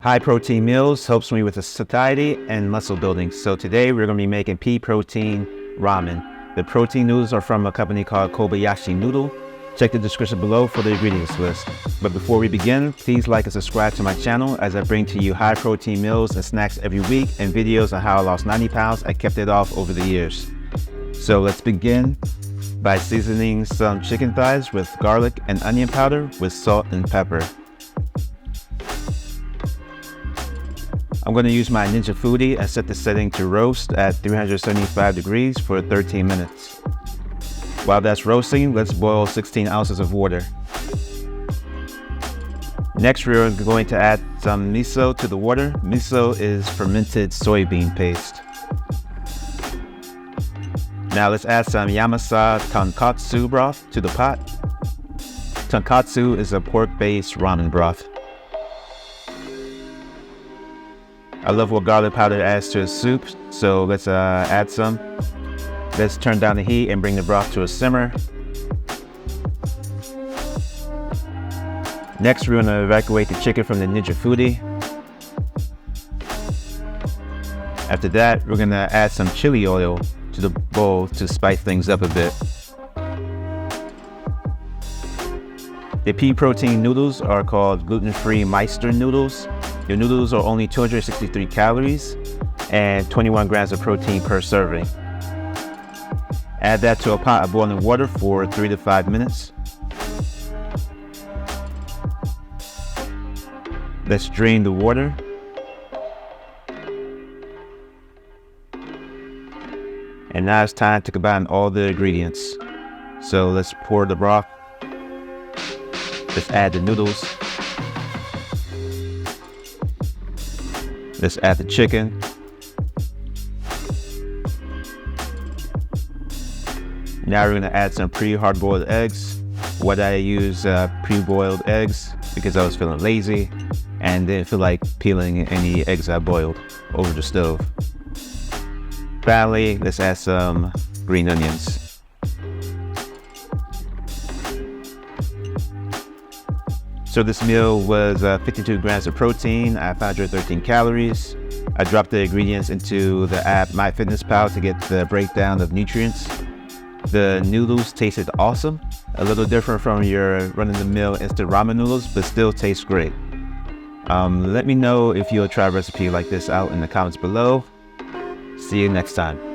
High protein meals helps me with the satiety and muscle building. So today we're going to be making pea protein ramen. The protein noodles are from a company called Kobayashi Noodle. Check the description below for the ingredients list. But before we begin, please like and subscribe to my channel as I bring to you high protein meals and snacks every week and videos on how I lost 90 pounds and kept it off over the years. So let's begin by seasoning some chicken thighs with garlic and onion powder with salt and pepper. I'm going to use my Ninja Foodi and set the setting to roast at 375 degrees for 13 minutes. While that's roasting, let's boil 16 ounces of water. Next, we're going to add some miso to the water. Miso is fermented soybean paste. Now let's add some Yamasa tonkatsu broth to the pot. Tonkatsu is a pork-based ramen broth. I love what garlic powder adds to a soup, so let's add some. Let's turn down the heat and bring the broth to a simmer. Next, we're going to evacuate the chicken from the Ninja Foodi. After that, we're going to add some chili oil to the bowl to spice things up a bit. The pea protein noodles are called gluten-free Meister noodles. Your noodles are only 263 calories and 21 grams of protein per serving. Add that to a pot of boiling water for 3 to 5 minutes. Let's drain the water. And now it's time to combine all the ingredients. So let's pour the broth. Let's add the noodles. Let's add the chicken. Now we're going to add some pre-hard-boiled eggs. What I use pre-boiled eggs because I was feeling lazy and didn't feel like peeling any eggs I boiled over the stove. Finally, let's add some green onions. So this meal was 52 grams of protein at 513 calories. I dropped the ingredients into the app MyFitnessPal to get the breakdown of nutrients. The noodles tasted awesome, a little different from your run-of-the-mill instant ramen noodles, but still tastes great. Let me know if you'll try a recipe like this out in the comments below. See you next time.